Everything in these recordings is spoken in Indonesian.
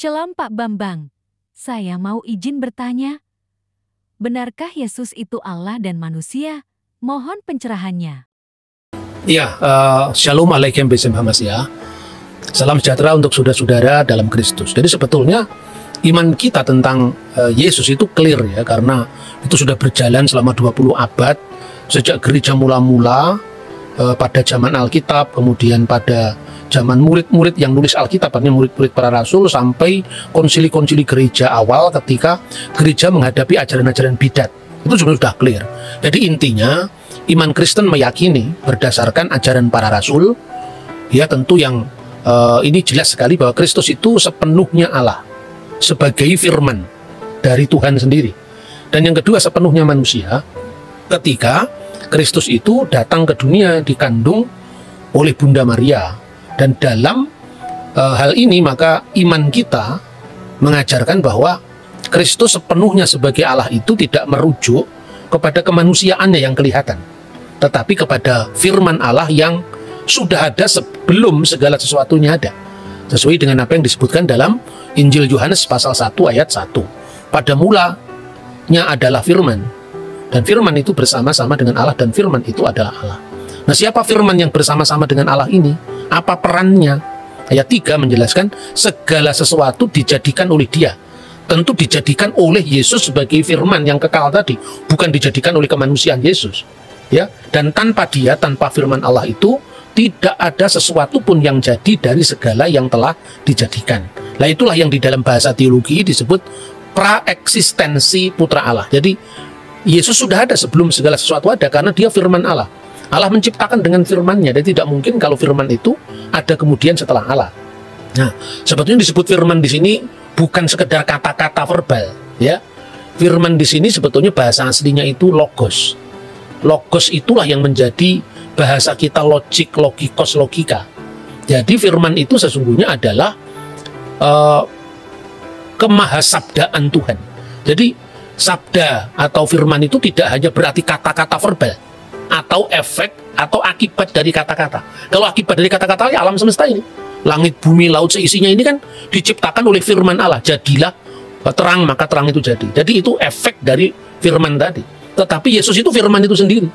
Shalom Pak Bambang, saya mau izin bertanya. Benarkah Yesus itu Allah dan manusia? Mohon pencerahannya. Ya, Shalom Alaikum ya. Salam sejahtera untuk saudara-saudara dalam Kristus. Jadi sebetulnya iman kita tentang Yesus itu clear ya, karena itu sudah berjalan selama 20 abad sejak gereja mula-mula pada zaman Alkitab, kemudian pada zaman murid-murid yang nulis Alkitab, artinya murid-murid para rasul, sampai konsili-konsili gereja awal ketika gereja menghadapi ajaran-ajaran bidat. Itu sudah clear. Jadi intinya iman Kristen meyakini berdasarkan ajaran para rasul, ya tentu yang ini jelas sekali bahwa Kristus itu sepenuhnya Allah sebagai firman dari Tuhan sendiri. Dan yang kedua sepenuhnya manusia ketika Kristus itu datang ke dunia dikandung oleh Bunda Maria. Dan dalam hal ini maka iman kita mengajarkan bahwa Kristus sepenuhnya sebagai Allah itu tidak merujuk kepada kemanusiaannya yang kelihatan, tetapi kepada firman Allah yang sudah ada sebelum segala sesuatunya ada, sesuai dengan apa yang disebutkan dalam Injil Yohanes pasal 1 ayat 1. Pada mulanya adalah firman, dan firman itu bersama-sama dengan Allah, dan firman itu adalah Allah. Nah, siapa firman yang bersama-sama dengan Allah ini? Apa perannya? Ayat 3 menjelaskan segala sesuatu dijadikan oleh Dia. Tentu dijadikan oleh Yesus sebagai firman yang kekal tadi, bukan dijadikan oleh kemanusiaan Yesus. Ya, dan tanpa Dia, tanpa firman Allah itu tidak ada sesuatu pun yang jadi dari segala yang telah dijadikan. Nah, itulah yang di dalam bahasa teologi disebut praeksistensi putra Allah. Jadi Yesus sudah ada sebelum segala sesuatu ada, karena Dia firman Allah. Allah menciptakan dengan firman-Nya, dan tidak mungkin kalau firman itu ada kemudian setelah Allah. Nah, sebetulnya disebut firman di sini bukan sekedar kata-kata verbal, ya. Firman di sini sebetulnya bahasa aslinya itu logos. Logos itulah yang menjadi bahasa kita logik, logikos, logika. Jadi firman itu sesungguhnya adalah kemahasabdaan Tuhan. Jadi sabda atau firman itu tidak hanya berarti kata-kata verbal atau efek atau akibat dari kata-kata. Kalau akibat dari kata-kata ya alam semesta ini, langit, bumi, laut seisinya ini kan diciptakan oleh firman Allah. Jadilah terang, maka terang itu jadi. Jadi itu efek dari firman tadi. Tetapi Yesus itu firman itu sendiri.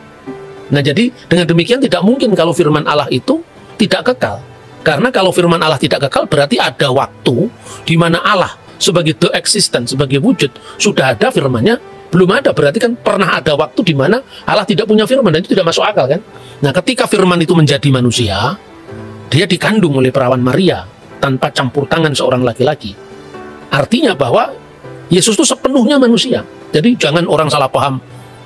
Nah, jadi dengan demikian tidak mungkin kalau firman Allah itu tidak kekal. Karena kalau firman Allah tidak kekal berarti ada waktu di mana Allah sebagai the existent, sebagai wujud sudah ada, firman-Nya belum ada. Berarti kan pernah ada waktu di mana Allah tidak punya firman, dan itu tidak masuk akal kan. Nah, ketika firman itu menjadi manusia, Dia dikandung oleh perawan Maria tanpa campur tangan seorang laki-laki. Artinya bahwa Yesus itu sepenuhnya manusia. Jadi jangan orang salah paham,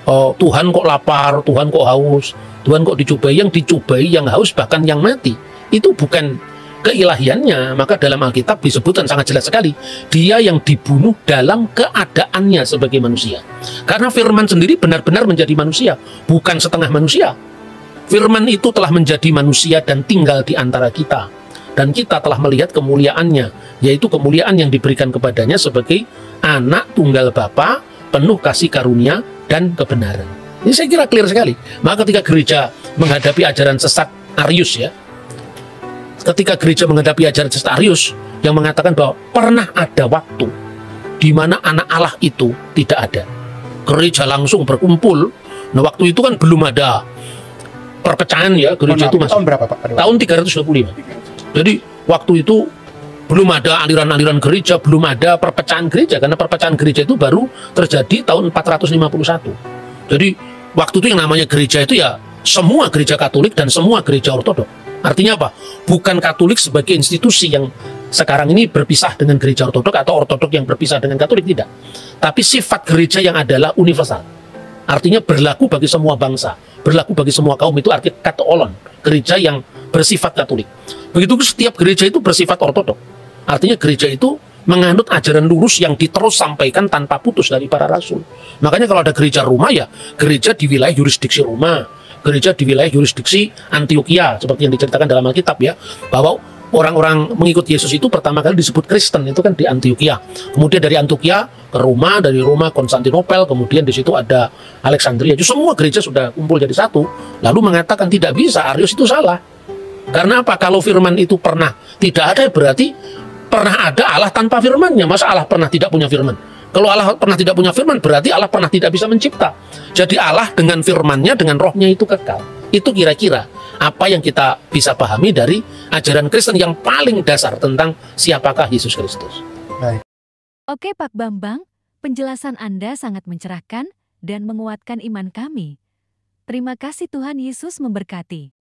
Tuhan kok lapar, Tuhan kok haus, Tuhan kok dicobai. Yang dicobai, yang haus, bahkan yang mati, itu bukan keilahiannya. Maka dalam Alkitab disebutkan sangat jelas sekali, Dia yang dibunuh dalam keadaannya sebagai manusia. Karena firman sendiri benar-benar menjadi manusia, bukan setengah manusia. Firman itu telah menjadi manusia dan tinggal di antara kita. Dan kita telah melihat kemuliaannya, yaitu kemuliaan yang diberikan kepadanya sebagai anak tunggal Bapa, penuh kasih karunia dan kebenaran. Ini saya kira clear sekali. Maka ketika gereja menghadapi ajaran sesat Arius, ya, ketika gereja menghadapi ajaran sesat Arius yang mengatakan bahwa pernah ada waktu di mana anak Allah itu tidak ada, gereja langsung berkumpul. Nah, waktu itu kan belum ada perpecahan, ya, gereja itu masih tahun berapa, Pak? Tahun 325. Jadi waktu itu belum ada aliran-aliran gereja, belum ada perpecahan gereja, karena perpecahan gereja itu baru terjadi tahun 451. Jadi waktu itu yang namanya gereja itu ya semua gereja Katolik dan semua gereja Ortodok. Artinya apa? Bukan Katolik sebagai institusi yang sekarang ini berpisah dengan gereja Ortodok, atau Ortodok yang berpisah dengan Katolik, tidak. Tapi sifat gereja yang adalah universal. Artinya berlaku bagi semua bangsa, berlaku bagi semua kaum, itu arti katoolon, gereja yang bersifat Katolik. Begitu setiap gereja itu bersifat Ortodok. Artinya gereja itu menganut ajaran lurus yang diterus sampaikan tanpa putus dari para rasul. Makanya kalau ada gereja Roma, ya gereja di wilayah yurisdiksi Roma, gereja di wilayah yurisdiksi Antioquia, seperti yang diceritakan dalam Alkitab, ya, bahwa orang-orang mengikut Yesus itu pertama kali disebut Kristen itu kan di Antioquia. Kemudian dari Antioquia ke Roma, dari Roma Konstantinopel, kemudian di situ ada Alexandria. Jadi semua gereja sudah kumpul jadi satu. Lalu mengatakan tidak bisa, Arius itu salah. Karena apa? Kalau firman itu pernah tidak ada, berarti pernah ada Allah tanpa firman-Nya. Masa Allah pernah tidak punya firman? Kalau Allah pernah tidak punya firman, berarti Allah pernah tidak bisa mencipta. Jadi Allah dengan firman-Nya, dengan rohnya itu kekal. Itu kira-kira apa yang kita bisa pahami dari ajaran Kristen yang paling dasar tentang siapakah Yesus Kristus. Baik. Oke Pak Bambang, penjelasan Anda sangat mencerahkan dan menguatkan iman kami. Terima kasih, Tuhan Yesus memberkati.